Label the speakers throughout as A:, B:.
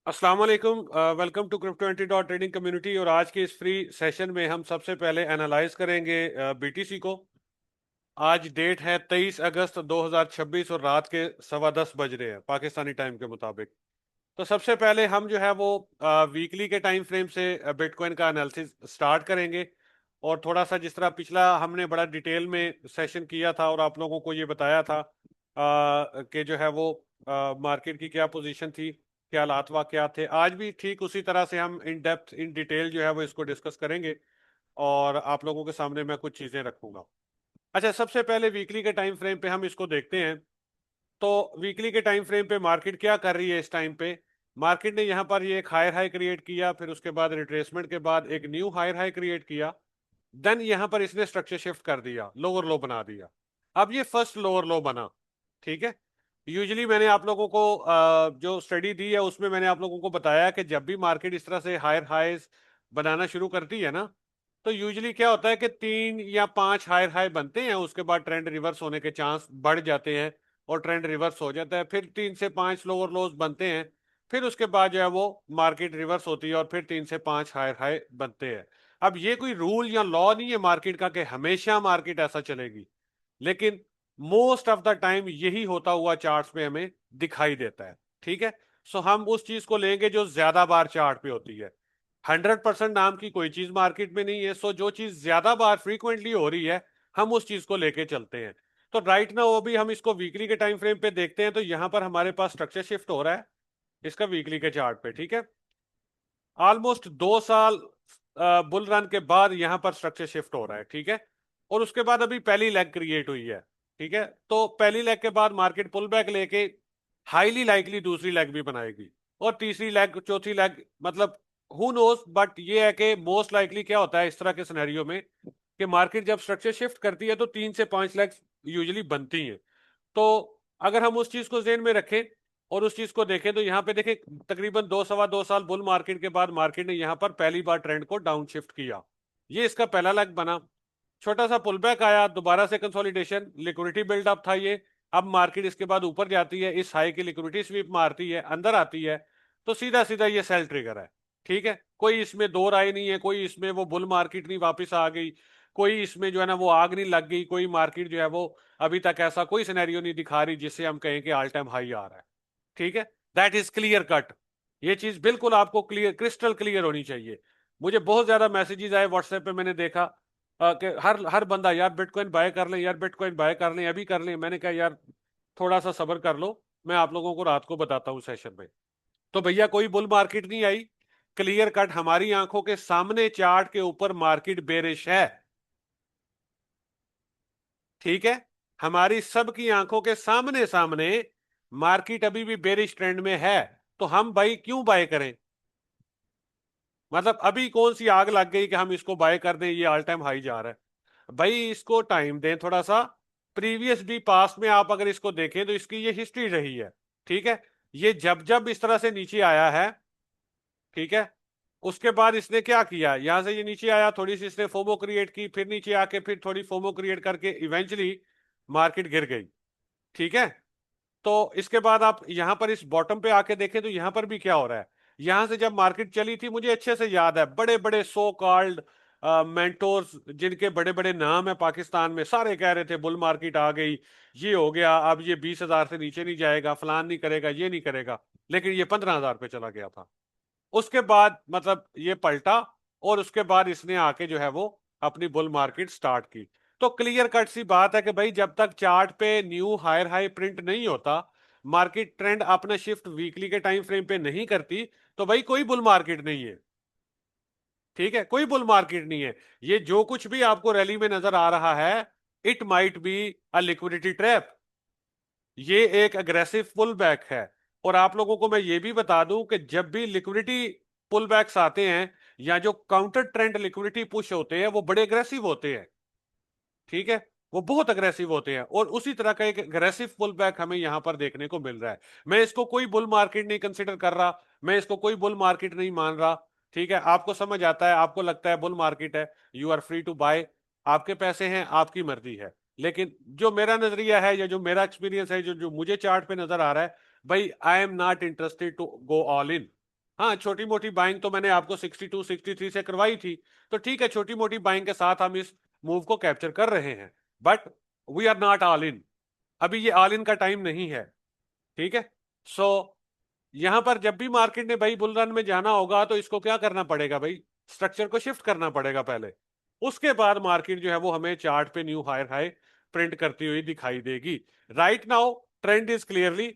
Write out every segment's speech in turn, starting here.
A: अस्सलाम वालेकुम। Welcome to crypto dot trading community. और आज के इस फ्री सेशन में हम सबसे पहले एनालाइज करेंगे बीटीसी को। आज डेट है 23 अगस्त 2026 और रात के 10:15 बज रहे हैं पाकिस्तानी टाइम के मुताबिक। तो सबसे पहले हम जो है वो वीकली के टाइम फ्रेम से बिटकॉइन का एनालिसिस स्टार्ट करेंगे। और थोड़ा सा जिस तरह पिछला हमने बड़ा डिटेल में सेशन किया था और आप लोगों को ये बताया था कि जो है वो मार्केट की क्या पोजीशन थी, क्या हालात क्या थे, आज भी ठीक उसी तरह से हम इन डेप्थ इन डिटेल जो है वो इसको डिस्कस करेंगे और आप लोगों के सामने मैं कुछ चीजें रखूंगा। अच्छा, सबसे पहले वीकली के टाइम फ्रेम पे हम इसको देखते हैं। तो वीकली के टाइम फ्रेम पे मार्केट क्या कर रही है इस टाइम पे। मार्केट ने यहाँ पर ये एक हायर हाई क्रिएट किया, फिर उसके बाद रिट्रेसमेंट के बाद एक न्यू हायर हाई क्रिएट किया। देन यहाँ पर इसने स्ट्रक्चर शिफ्ट कर दिया, लोअर लो बना दिया। अब ये फर्स्ट लोअर लो बना। ठीक है। यूजली मैंने आप लोगों को जो स्टडी दी है उसमें मैंने आप लोगों को बताया कि जब भी मार्केट इस तरह से हायर हाईज बनाना शुरू करती है ना, तो यूजली क्या होता है कि 3 या 5 हायर हाई बनते हैं, उसके बाद ट्रेंड रिवर्स होने के चांस बढ़ जाते हैं और ट्रेंड रिवर्स हो जाता है। फिर 3 से 5 लोअर लोज बनते हैं, फिर उसके बाद जो है वो मार्केट रिवर्स होती है और फिर 3 से 5 हायर हाई बनते हैं। अब ये कोई रूल या लॉ नहीं है मार्केट का कि हमेशा मार्केट ऐसा चलेगी, लेकिन मोस्ट ऑफ द टाइम यही होता हुआ चार्ट्स में हमें दिखाई देता है। ठीक है। सो हम उस चीज को लेंगे जो ज्यादा बार चार्ट पे होती है। 100% नाम की कोई चीज मार्केट में नहीं है। सो जो चीज ज्यादा बार फ्रीक्वेंटली हो रही है, हम उस चीज को लेके चलते हैं। तो राइट ना, वो भी हम इसको वीकली के टाइम फ्रेम पे देखते हैं। तो यहां पर हमारे पास स्ट्रक्चर शिफ्ट हो रहा है इसका वीकली के चार्ट पे। ठीक है। ऑलमोस्ट 2 साल बुल रन के बाद यहां पर स्ट्रक्चर शिफ्ट हो रहा है। ठीक है। और उसके बाद अभी पहली लेग क्रिएट हुई है। ठीक है। तो पहली लेग के बाद मार्केट पुल बैक लेके हाईली लाइकली दूसरी लेग भी बनाएगी और तीसरी लेग, चौथी लेग, मतलब हु नोस। बट ये है कि मोस्ट लाइकली क्या होता है इस तरह के सिनेरियो में कि मार्केट जब स्ट्रक्चर शिफ्ट करती है तो 3 से 5 लेग्स यूजुअली बनती हैं। तो अगर हम उस चीज को जेहन में रखें और उस चीज को देखें तो यहाँ पे देखें, तकरीबन 2 सवा 2 साल बुल मार्केट के बाद मार्केट ने यहाँ पर पहली बार ट्रेंड को डाउन शिफ्ट किया। ये इसका पहला लेग बना। छोटा सा पुल बैक आया, दोबारा से कंसोलिडेशन, लिक्विडिटी बिल्डअप था ये। अब मार्केट इसके बाद ऊपर जाती है, इस हाई की लिक्विडिटी स्वीप मारती है, अंदर आती है, तो सीधा सीधा ये सेल ट्रिगर है। ठीक है। कोई इसमें दो राय नहीं है, कोई इसमें वो बुल मार्केट नहीं वापस आ गई, कोई इसमें जो है ना वो आग नहीं लग गई, कोई मार्केट जो है वो अभी तक ऐसा कोई सिनेरियो नहीं दिखा रही जिससे हम कहें कि ऑल टाइम हाई आ रहा है। ठीक है। That is clear cut. ये चीज बिल्कुल आपको क्लियर, क्रिस्टल क्लियर होनी चाहिए। मुझे बहुत ज्यादा मैसेजेस आए व्हाट्सएप पे, मैंने देखा कि हर बंदा, यार बिटकॉइन बाय कर लें, यार बिटकॉइन बाय कर लें, अभी कर लें। मैंने कहा यार थोड़ा सा सब्र कर लो, मैं आप लोगों को रात को बताता हूँ सेशन में। तो भैया कोई बुल मार्केट नहीं आई। क्लियर कट हमारी आंखों के सामने चार्ट के ऊपर मार्केट बेरिश है। ठीक है। हमारी सबकी आंखों के सामने सामने मार्केट अभी भी बेरिश ट्रेंड में है। तो हम भाई क्यों बाय करें? मतलब अभी कौन सी आग लग गई कि हम इसको बाय कर दें, ये ऑल टाइम हाई जा रहा है? भाई इसको टाइम दें थोड़ा सा। प्रीवियस भी पास्ट में आप अगर इसको देखें तो इसकी ये हिस्ट्री रही है। ठीक है। ये जब जब इस तरह से नीचे आया है, ठीक है, उसके बाद इसने क्या किया, यहां से ये नीचे आया, थोड़ी सी इसने फोमो क्रिएट की, फिर नीचे आके फिर थोड़ी फोमो क्रिएट करके इवेंचुअली मार्केट गिर गई। ठीक है। तो इसके बाद आप यहां पर इस बॉटम पे आके देखें तो यहां पर भी क्या हो रहा है। यहां से जब मार्केट चली थी, मुझे अच्छे से याद है, बड़े बड़े सो कॉल्ड मेंटोर्स जिनके बड़े बड़े नाम है पाकिस्तान में, सारे कह रहे थे बुल मार्केट आ गई, ये हो गया, अब ये 20,000 से नीचे नहीं जाएगा, फलान नहीं करेगा, ये नहीं करेगा। लेकिन ये 15,000 पे चला गया था। उसके बाद मतलब ये पलटा और उसके बाद इसने आके जो है वो अपनी बुल मार्केट स्टार्ट की। तो क्लियर कट सी बात है कि भाई जब तक चार्ट पे न्यू हायर हाई प्रिंट नहीं होता, मार्केट ट्रेंड अपना शिफ्ट वीकली के टाइम फ्रेम पे नहीं करती, तो भाई कोई बुल मार्केट नहीं है। ठीक है। कोई बुल मार्केट नहीं है। ये जो कुछ भी आपको रैली में नजर आ रहा है, it might be a liquidity trap. ये एक अग्रेसिव पुल बैक है। और आप लोगों को मैं ये भी बता दूं कि जब भी लिक्विडिटी पुल बैक्स आते हैं या जो काउंटर ट्रेंड लिक्विडिटी पुश होते हैं, वो बड़े अग्रेसिव होते हैं। ठीक है। वो बहुत अग्रेसिव होते हैं और उसी तरह का एक अग्रेसिव पुल बैक हमें यहां पर देखने को मिल रहा है। मैं इसको कोई बुल मार्केट नहीं कंसिडर कर रहा, मैं इसको कोई बुल मार्केट नहीं मान रहा। ठीक है। आपको समझ आता है, आपको लगता है बुल मार्केट है, you are free to buy, आपके पैसे हैं, आपकी मर्जी है। लेकिन जो मेरा नजरिया है या जो मेरा एक्सपीरियंस है, जो जो मुझे चार्ट पे नजर आ रहा है, भाई I am not interested to go all in. हाँ, छोटी मोटी बाइंग तो मैंने आपको 62 63 से करवाई थी, तो ठीक है, छोटी मोटी बाइंग के साथ हम इस मूव को कैप्चर कर रहे हैं, but we are not all in. अभी ये ऑल इन का टाइम नहीं है, ठीक है। सो यहां पर जब भी मार्केट ने भाई बुल रन में जाना होगा तो इसको क्या करना पड़ेगा भाई, स्ट्रक्चर को शिफ्ट करना पड़ेगा पहले, उसके बाद मार्केट जो है वो हमें चार्ट पे न्यू हायर हाई प्रिंट करती हुई दिखाई देगी। Right now trend is clearly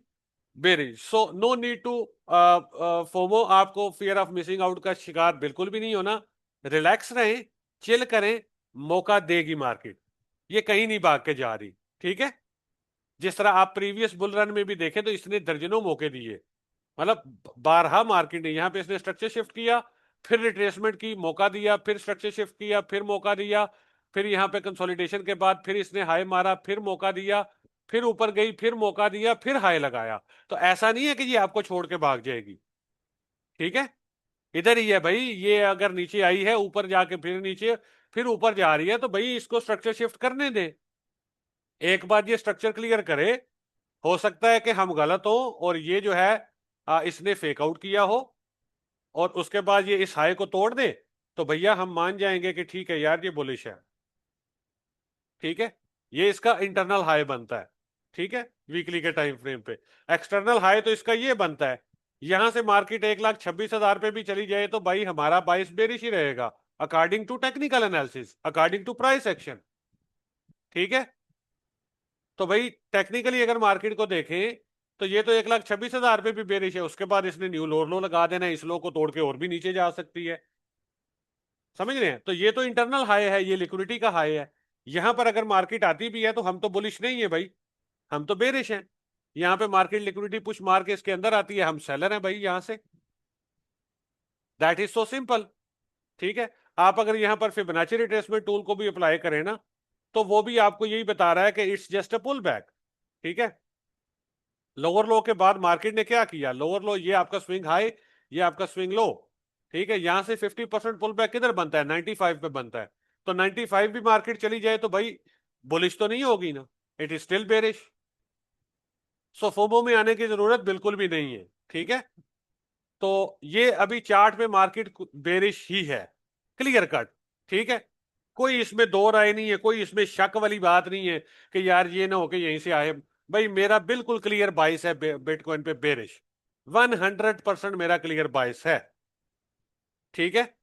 A: bearish, so no need to FOMO, आपको फियर ऑफ मिसिंग आउट का शिकार बिल्कुल भी नहीं होना। रिलैक्स रहें, चिल करें, मौका देगी मार्केट, ये कहीं नहीं भाग के जा रही, ठीक है। जिस तरह आप प्रीवियस बुल रन में भी देखें तो इसने दर्जनों मौके दिए, मतलब बारहा मार्केट ने यहां पे इसने स्ट्रक्चर शिफ्ट किया, फिर रिट्रेसमेंट की, मौका दिया, फिर स्ट्रक्चर शिफ्ट किया, फिर मौका दिया, फिर यहां पे कंसोलिडेशन के बाद फिर इसने हाई मारा, फिर मौका दिया, फिर ऊपर गई, फिर मौका दिया, फिर हाई लगाया। तो ऐसा नहीं है कि ये आपको छोड़ के भाग जाएगी, ठीक है। इधर ही है भाई, ये अगर नीचे आई है, ऊपर जाके फिर नीचे, फिर ऊपर जा रही है, तो भाई इसको स्ट्रक्चर शिफ्ट करने दे, एक बार ये स्ट्रक्चर क्लियर करे। हो सकता है कि हम गलत हो और ये जो है इसने फेक आउट किया हो, और उसके बाद ये इस हाई को तोड़ दे, तो भैया हम मान जाएंगे कि ठीक है यार ये बुलिश है, ठीक है। ये इसका इंटरनल हाई बनता है, ठीक है, वीकली के टाइम फ्रेम पे। एक्सटर्नल हाई तो इसका ये बनता है, यहां से मार्केट 1,26,000 पे भी चली जाए तो भाई हमारा बाइस बेरिश ही रहेगा, according to technical analysis, according to price action, ठीक है। तो भाई टेक्निकली अगर मार्केट को देखें तो ये तो 1,26,000 पे भी बेरिश है, उसके बाद इसने न्यू लो लगा देना, इस लो को तोड़ के और भी नीचे जा सकती है, समझ रहे हैं। तो ये तो इंटरनल हाई है, ये लिक्विडिटी का हाई है। यहां पर अगर मार्केट आती भी है तो हम तो बुलिश नहीं है भाई, हम तो बेरिश हैं। यहां पे मार्केट लिक्विडिटी पुश मार के इसके अंदर आती है, हम सेलर हैं भाई यहां से, दैट इज सो सिंपल, ठीक है। आप अगर यहां पर फिबोनाची रिट्रेसमेंट टूल को भी अप्लाई करें ना, तो वो भी आपको यही बता रहा है कि it's just a pull back, ठीक है। लोअर लो के बाद मार्केट ने क्या किया, लोअर लो ये आपका स्विंग हाई, ये आपका स्विंग लो, ठीक है। यहां से 50% पुल बैक किधर बनता है, 95 पे बनता है। तो 95 भी मार्केट चली जाए तो भाई बुलिश तो नहीं होगी ना, it is still bearish. So FOMO में आने की जरूरत बिल्कुल भी नहीं है, ठीक है। तो ये अभी चार्ट में मार्केट बेरिश ही है, क्लियर कट, ठीक है। कोई इसमें दो राय नहीं है, कोई इसमें शक वाली बात नहीं है कि यार ये ना हो कि यहीं से आए। भाई मेरा बिल्कुल क्लियर बाइस है बिटकॉइन पे बेरिश, 100% मेरा क्लियर बाइस है, ठीक है।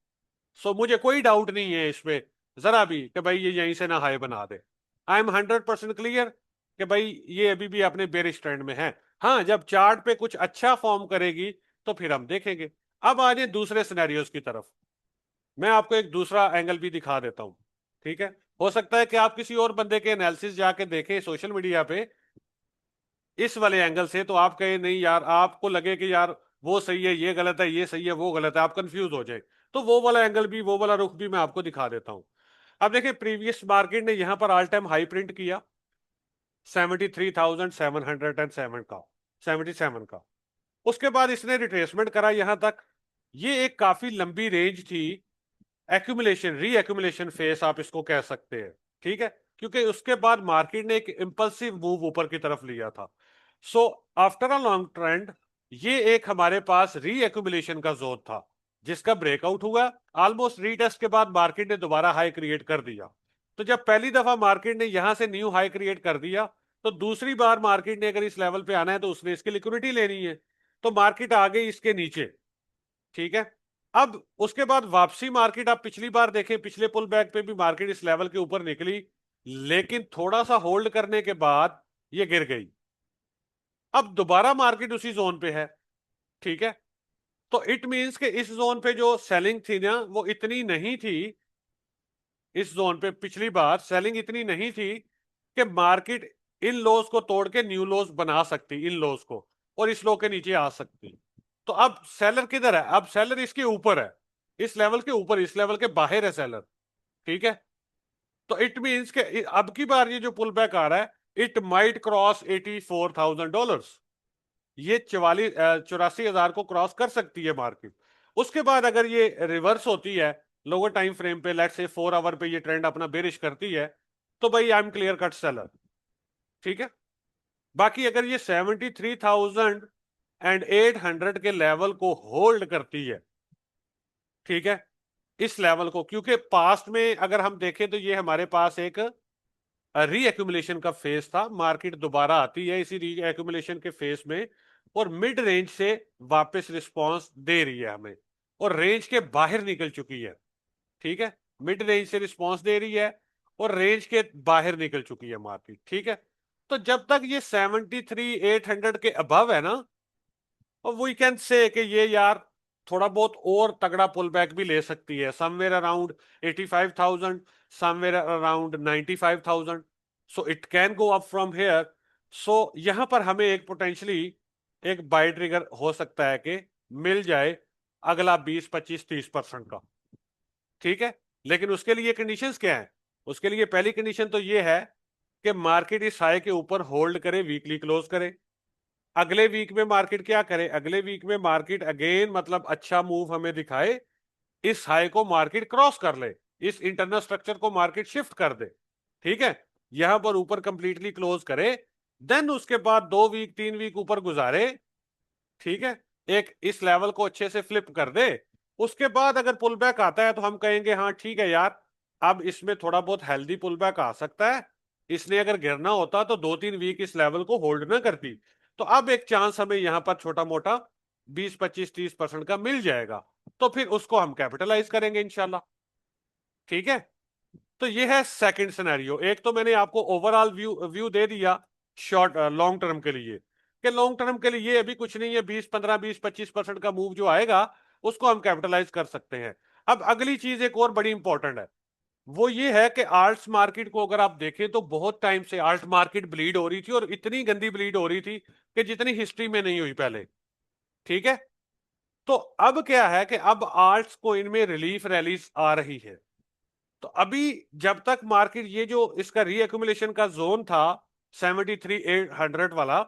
A: सो मुझे कोई डाउट नहीं है इसमें जरा भी कि भाई ये यहीं से ना हाई बना दे। आई एम 100% क्लियर कि भाई ये अभी भी अपने बेरिश ट्रेंड में है। हाँ, जब चार्ट पे कुछ अच्छा फॉर्म करेगी तो फिर हम देखेंगे। अब आ जाए दूसरे सिनेरियोज की तरफ, मैं आपको एक दूसरा एंगल भी दिखा देता हूं, ठीक है। हो सकता है कि आप किसी और बंदे के एनालिसिस जाके देखें सोशल मीडिया पे इस वाले एंगल से, तो आप कहे नहीं यार, आपको लगे कि यार वो सही है, ये गलत है, ये सही है, वो गलत है, आप कंफ्यूज हो जाए, तो वो वाला एंगल भी, वो वाला रुख भी मैं आपको दिखा देता हूं। अब देखिए, प्रीवियस मार्केट ने यहां पर ऑल टाइम हाई प्रिंट किया 73,707 का, 77 का। उसके बाद इसने रिट्रेसमेंट करा यहां तक, ये एक काफी लंबी रेंज थी, एक्यूमुलेशन री एक्यूमुलेशन फेस आप इसको कह सकते हैं, ठीक है। क्योंकि उसके बाद मार्केट ने एक इंपल्सिव मूव ऊपर की तरफ लिया था। So after a long trend ये एक हमारे पास री एक्यूमुलेशन का जोन था, जिसका ब्रेकआउट हुआ, ऑलमोस्ट रीटेस्ट के बाद मार्केट ने दोबारा हाई क्रिएट कर दिया। तो जब पहली दफा मार्केट ने यहां से न्यू हाई क्रिएट कर दिया, तो दूसरी बार मार्केट ने अगर इस लेवल पे आना है तो उसने इसकी लिक्विडिटी लेनी है, तो मार्केट आ गई इसके नीचे, ठीक है। अब उसके बाद वापसी मार्केट, आप पिछली बार देखें, पिछले पुल बैक पे भी मार्केट इस लेवल के ऊपर निकली, लेकिन थोड़ा सा होल्ड करने के बाद ये गिर गई। अब दोबारा मार्केट उसी जोन पे है, ठीक है। तो इट मींस कि इस जोन पे जो सेलिंग थी ना वो इतनी नहीं थी, इस जोन पे पिछली बार सेलिंग इतनी नहीं थी कि मार्केट इन लोज को तोड़ के न्यू लोज बना सकती, इन लोज को, और इस लो के नीचे आ सकती। तो अब सेलर किधर है, अब सेलर इसके ऊपर है, इस लेवल के ऊपर, इस लेवल के बाहर है सेलर, ठीक है। तो इट मींस के अब की बार ये जो पुल बैक आ रहा है, इट माइट क्रॉस $84,000, ये 84,000 को क्रॉस कर सकती है मार्केट। उसके बाद अगर ये रिवर्स होती है लोअर टाइम फ्रेम पे, लेट्स से 4 आवर पे ये ट्रेंड अपना बेरिश करती है, तो भाई I M clear cut seller, ठीक है। बाकी अगर ये 73,000 एंड 800 के लेवल को होल्ड करती है, ठीक है, इस लेवल को, क्योंकि पास्ट में अगर हम देखें तो ये हमारे पास एक रीएक्यूमुलेशन का फेज था, मार्केट दोबारा आती है इसी रीएक्यूमुलेशन के फेज में और मिड रेंज से वापस रिस्पांस दे रही है हमें और रेंज के बाहर निकल चुकी है, ठीक है, मिड रेंज से रिस्पांस दे रही है और रेंज के बाहर निकल चुकी है मार्केट, ठीक है। तो जब तक ये 73,800 के अबव है ना, और वी कैन से कि ये यार थोड़ा बहुत और तगड़ा पुल बैक भी ले सकती है, somewhere around 85,000, somewhere around 95,000, so it can go up from here. सो यहां पर हमें एक पोटेंशली एक बाय ट्रिगर हो सकता है कि मिल जाए अगला 20, 25, 30% का, ठीक है। लेकिन उसके लिए कंडीशंस क्या है? उसके लिए पहली कंडीशन तो ये है कि मार्केट इस हाई के ऊपर होल्ड करे, वीकली क्लोज करे। अगले वीक में मार्केट क्या करे? अगले वीक में मार्केट अगेन मतलब अच्छा मूव हमें दिखाए, इस हाई को मार्केट क्रॉस कर ले, इस इंटरनल स्ट्रक्चर को मार्केट शिफ्ट कर दे, ठीक है, यहां पर ऊपर कंप्लीटली क्लोज करे, देन उसके बाद 2 वीक 3 वीक ऊपर गुजारे, ठीक है, एक इस लेवल को अच्छे से फ्लिप कर दे, उसके बाद अगर पुल बैक आता है तो हम कहेंगे हाँ ठीक है यार, अब इसमें थोड़ा बहुत हेल्दी पुल बैक आ सकता है, इसने अगर गिरना होता तो 2-3 वीक इस लेवल को होल्ड ना करती, तो अब एक चांस हमें यहां पर छोटा मोटा 20, 25, 30% का मिल जाएगा, तो फिर उसको हम कैपिटलाइज करेंगे इंशाल्लाह, ठीक है। तो ये है सेकंड सिनेरियो। एक तो मैंने आपको ओवरऑल व्यू व्यू दे दिया शॉर्ट लॉन्ग टर्म के लिए, कि लॉन्ग टर्म के लिए अभी कुछ नहीं है, 20, 15, 20, 25% का मूव जो आएगा उसको हम कैपिटलाइज कर सकते हैं। अब अगली चीज एक और बड़ी इंपॉर्टेंट है, वो ये है कि आल्ट्स मार्केट को अगर आप देखें तो बहुत टाइम से आल्ट मार्केट ब्लीड हो रही थी और इतनी गंदी ब्लीड हो रही थी कि जितनी हिस्ट्री में नहीं हुई पहले, ठीक है। तो अब क्या है कि अब आल्ट्स को इनमें रिलीफ रैलीज आ रही है, तो अभी जब तक मार्केट ये जो इसका रीएक्यूमुलेशन का जोन था 73,800 वाला,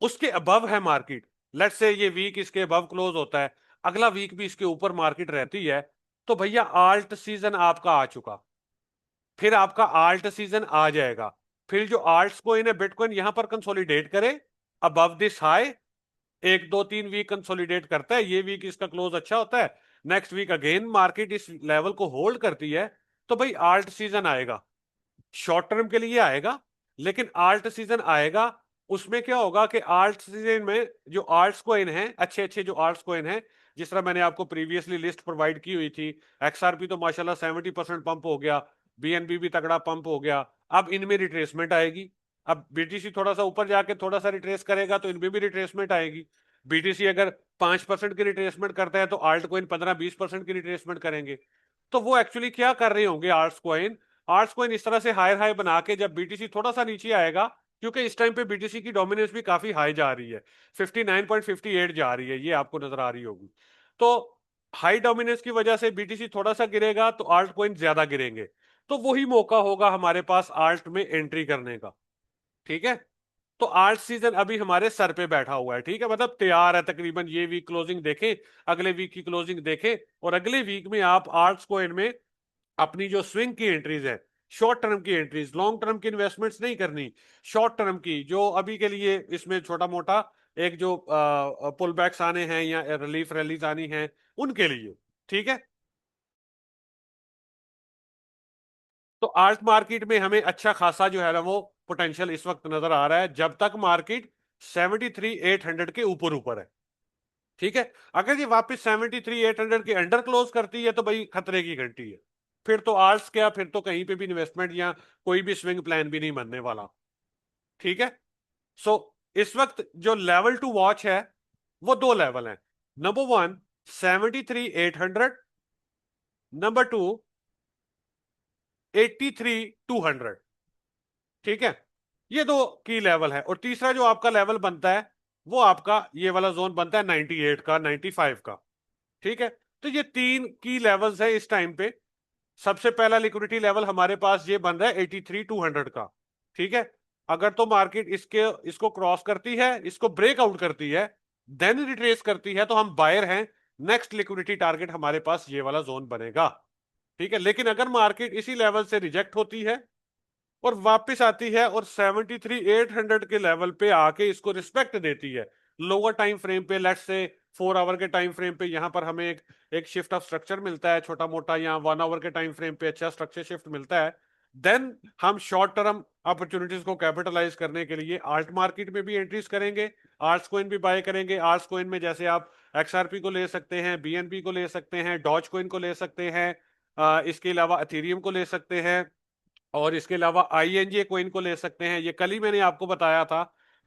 A: उसके अबव है मार्केट, लेट्स से ये वीक इसके अबव क्लोज होता है, अगला वीक भी इसके ऊपर मार्केट रहती है, तो भैया आल्ट सीजन आपका आ चुका, फिर आपका आल्ट सीजन आ जाएगा, फिर जो आल्ट्स कोइन है बिटकॉइन यहां पर कंसोलिडेट करे above this high, 1, 2, 3 week consolidate करता है, ये वीक इसका क्लोज अच्छा होता है, नेक्स्ट वीक अगेन मार्केट इस लेवल को होल्ड करती है, तो भाई आल्ट सीजन आएगा, शॉर्ट टर्म के लिए आएगा, लेकिन आल्ट सीजन आएगा, उसमें क्या होगा कि आल्ट सीजन में जो आल्ट्स कोइन है, अच्छे अच्छे जो आल्ट्स कोइन है, जिस तरह मैंने आपको प्रीवियसली लिस्ट प्रोवाइड की हुई थी, एक्सआरपी तो माशाल्लाह 70% पंप हो गया, बीएनबी भी तगड़ा पंप हो गया, अब इनमें रिट्रेसमेंट आएगी, अब बीटीसी थोड़ा सा ऊपर जाके थोड़ा सा रिट्रेस करेगा तो इनमें भी रिट्रेसमेंट आएगी, बीटीसी अगर 5% की रिट्रेसमेंट करता है तो आल्ट कोइन 15-20% की रिट्रेसमेंट करेंगे, तो वो एक्चुअली क्या कर रहे होंगे आल्ट्स कोइन? आर्ट्स कोइन इस तरह से हायर हाई बना के जब बीटीसी थोड़ा सा नीचे आएगा, क्योंकि इस टाइम पे बीटीसी की डोमिनेंस भी काफी हाई जा रही है, 59.58 जा रही है, ये आपको नजर आ रही होगी, तो हाई डोमिनेंस की वजह से बीटीसी थोड़ा सा गिरेगा तो आल्ट कोइन ज्यादा गिरेंगे, तो वही मौका होगा हमारे पास आल्ट में एंट्री करने का, ठीक है। तो आल्ट सीजन अभी हमारे सर पे बैठा हुआ है, ठीक है, मतलब तैयार है, तकरीबन ये वीक क्लोजिंग देखें, अगले वीक की क्लोजिंग देखें, और अगले वीक में आप आल्ट्स कोइन में अपनी जो स्विंग की एंट्रीज है, शॉर्ट टर्म की एंट्रीज, लॉन्ग टर्म की इन्वेस्टमेंट्स नहीं करनी, शॉर्ट टर्म की जो अभी के लिए इसमें छोटा मोटा एक जो पुल बैक्स आने हैं या रिलीफ रैलीज आनी है उनके लिए, ठीक है। तो आल्ट मार्केट में हमें अच्छा खासा जो है ना वो पोटेंशियल इस वक्त नजर आ रहा है, जब तक मार्केट 73,800 के ऊपर ऊपर है, ठीक है। अगर ये वापस 73,800 के अंडर क्लोज करती है तो भाई खतरे की घंटी है, फिर तो आर्ट्स क्या, फिर तो कहीं पे भी इन्वेस्टमेंट या कोई भी स्विंग प्लान भी नहीं बनने वाला, ठीक है। सो इस वक्त जो लेवल टू वॉच है वो दो लेवल है, नंबर वन 73,800, नंबर टू 83,200, ठीक है, ये दो की लेवल है, और तीसरा जो आपका लेवल बनता है वो आपका ये वाला जोन बनता है 98 का, 95 का, ठीक है। तो ये तीन की लेवल्स है इस टाइम पे। सबसे पहला लिक्विडिटी लेवल हमारे पास ये बन रहा है 83,200 का, ठीक है। अगर तो मार्केट इसको क्रॉस करती है, इसको ब्रेकआउट करती है, देन रिट्रेस करती है, तो हम बायर हैं, नेक्स्ट लिक्विडिटी टारगेट हमारे पास ये वाला जोन बनेगा, ठीक है। लेकिन अगर मार्केट इसी लेवल से रिजेक्ट होती है और वापस आती है और 73,800 के लेवल पे आके इसको रिस्पेक्ट देती है, लोअर टाइम फ्रेम पे, लेट्स से 4 आवर के टाइम फ्रेम पे यहाँ पर हमें एक शिफ्ट ऑफ स्ट्रक्चर मिलता है छोटा मोटा, या 1 आवर के टाइम फ्रेम पे अच्छा स्ट्रक्चर शिफ्ट मिलता है, देन हम शॉर्ट टर्म अपॉर्चुनिटीज को कैपिटलाइज करने के लिए आल्ट मार्केट में भी एंट्रीज करेंगे, आर्ट्स कोइन भी बाय करेंगे। आर्ट्स कोइन में जैसे आप XRP को ले सकते हैं, BNB को ले सकते हैं, डॉज कोइन को ले सकते हैं, इसके अलावा एथेरियम को ले सकते हैं, और इसके अलावा INJ कोइन को ले सकते हैं। ये कल ही मैंने आपको बताया था,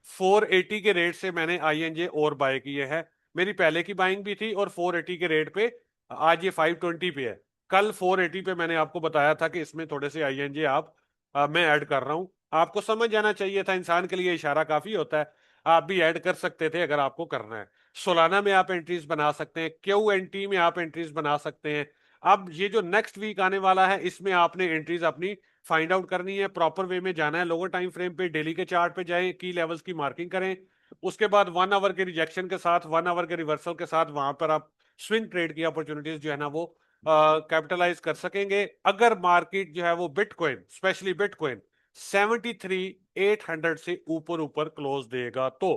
A: 480 के रेट से मैंने INJ और बाय किए हैं। मेरी पहले की बाइंग भी थी और 480 के रेट पे आज ये 520 पे है। कल 480 पे मैंने आपको बताया था कि इसमें थोड़े से INJ मैं ऐड कर रहा हूं। आपको समझ जाना चाहिए था, इंसान के लिए इशारा काफी होता है। आप भी ऐड कर सकते थे अगर आपको करना है। सोलाना में आप एंट्रीज बना सकते हैं, QNT में आप एंट्रीज बना सकते हैं। अब ये जो नेक्स्ट वीक आने वाला है, इसमें आपने एंट्रीज अपनी फाइंड आउट करनी है, प्रॉपर वे में जाना है। लोअर टाइम फ्रेम पे डेली के चार्ट पे जाएं, की लेवल्स की मार्किंग करें, उसके बाद 1 आवर के रिजेक्शन के साथ, 1 आवर के रिवर्सल के साथ वहां पर आप स्विंग ट्रेड की अपॉर्चुनिटीज जो है ना वो कैपिटलाइज कर सकेंगे। अगर मार्केट जो है वो बिटकॉइन, स्पेशली बिटकॉइन 73,800 से ऊपर ऊपर क्लोज देगा तो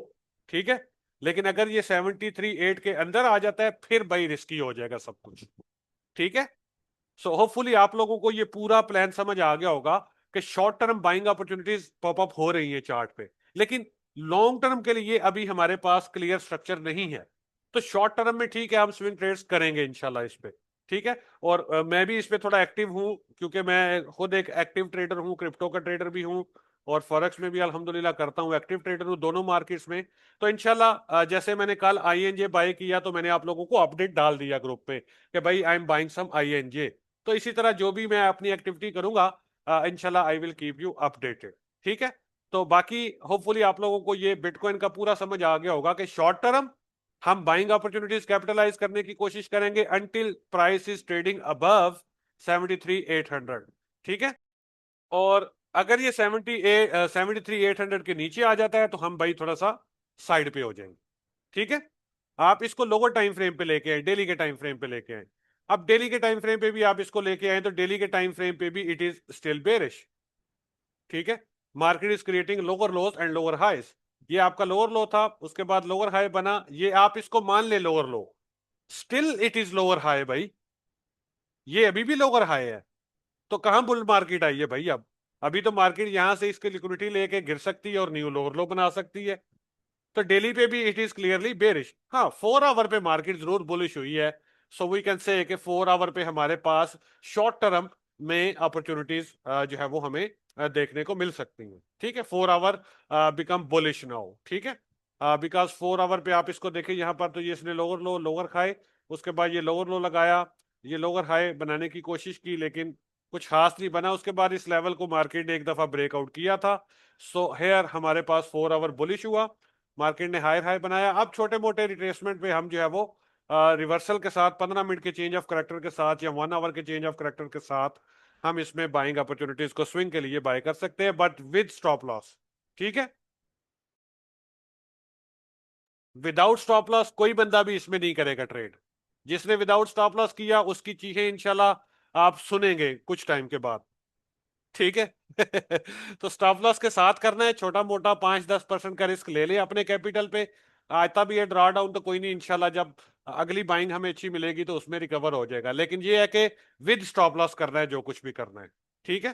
A: ठीक है। लेकिन अगर ये 73,800 के अंदर आ जाता है, फिर भाई रिस्की हो जाएगा सब कुछ। ठीक है। सो होपफुली आप लोगों को ये पूरा प्लान समझ आ गया होगा कि short term buying opportunities popup हो रही है चार्ट पे, लेकिन लॉन्ग टर्म के लिए अभी हमारे पास क्लियर स्ट्रक्चर नहीं है। तो शॉर्ट टर्म में ठीक है, हम स्विंग ट्रेड्स करेंगे इंशाल्लाह इस पे। ठीक है। और मैं भी इस पे थोड़ा एक्टिव हूं, क्योंकि मैं खुद एक एक्टिव ट्रेडर हूं, क्रिप्टो का ट्रेडर भी हूं, और फॉरेक्स में भी अल्हम्दुलिल्लाह करता हूं, एक्टिव ट्रेडर हूं दोनों मार्केट्स में। तो इंशाल्लाह जैसे मैंने कल INJ बाय किया तो मैंने आप लोगों को अपडेट डाल दिया ग्रुप पे कि भाई I am buying some INJ। तो इसी तरह जो भी मैं अपनी एक्टिविटी करूंगा, इंशाल्लाह I will keep you updated. ठीक है। तो बाकी होपफुली आप लोगों को ये बिटकॉइन का पूरा समझ आ गया होगा कि शॉर्ट टर्म हम बाइंग अपॉर्चुनिटीज कैपिटलाइज करने की कोशिश करेंगे until price is trading above 73,800। ठीक है। और अगर ये 73,800 के नीचे आ जाता है तो हम भाई थोड़ा सा साइड पे हो जाएंगे। ठीक है। आप इसको लोअर टाइम फ्रेम पे लेके आए, डेली के टाइम फ्रेम पे लेके आए। अब डेली के टाइम फ्रेम पे भी आप इसको लेके आए तो डेली के टाइम फ्रेम पे भी इट इज स्टिल बेरिश। ठीक है। Market is creating lower lows and lower highs. ये आपका लोअर लो था, उसके बाद लोअर हाई बना, ये आप इसको मान ले lower low, still it is lower high भाई, ये अभी भी लोअर हाई है। तो कहां बुल मार्केट आई है भाई? अब अभी तो मार्केट यहां से इसकी लिक्विडिटी लेके गिर सकती है और न्यू लोअर लो बना सकती है। तो डेली पे भी इट इज क्लियरली बेरिश। हाँ, 4 आवर पे मार्केट जरूर बुलिश हुई है। सो वी कैन से कि 4 आवर पे हमारे पास शॉर्ट टर्म में अपॉर्चुनिटीज जो है वो हमें देखने को मिल सकती हैं। ठीक है। 4 आवर बिकम बुलिश नाउ। ठीक है। बिकॉज 4 आवर पे आप इसको देखें, यहाँ पर तो ये इसने लोअर लो लोअर खाए, उसके बाद ये लोअर लो लगाया, ये लोअर हाई बनाने की कोशिश की, लेकिन कुछ खास नहीं बना। उसके बाद इस लेवल को मार्केट ने एक दफा ब्रेकआउट किया था। सो हेयर हमारे पास 4 आवर बुलिश हुआ, मार्केट ने हायर हाई बनाया। अब छोटे मोटे रिट्रेसमेंट पे हम जो है वो रिवर्सल के साथ, 15 मिनट के चेंज ऑफ करेक्टर के साथ, या 1 आवर के चेंज ऑफ करेक्टर के साथ हम इसमें बाइंग अपॉर्चुनिटीज को स्विंग के लिए बाय कर सकते हैं, बट विद स्टॉप लॉस। ठीक है। विदाउट स्टॉप लॉस कोई बंदा भी इसमें नहीं करेगा ट्रेड। जिसने विदाउट स्टॉप लॉस किया उसकी चीखें इंशाल्लाह आप सुनेंगे कुछ टाइम के बाद। ठीक है। तो स्टॉप लॉस के साथ करना है, छोटा मोटा 5-10% का रिस्क ले ले अपने कैपिटल पे। आता भी है ड्रा डाउन तो कोई नहीं, इंशाल्लाह जब अगली बाइंग हमें अच्छी मिलेगी तो उसमें रिकवर हो जाएगा। लेकिन ये है कि विद स्टॉप लॉस करना है जो कुछ भी करना है। ठीक है।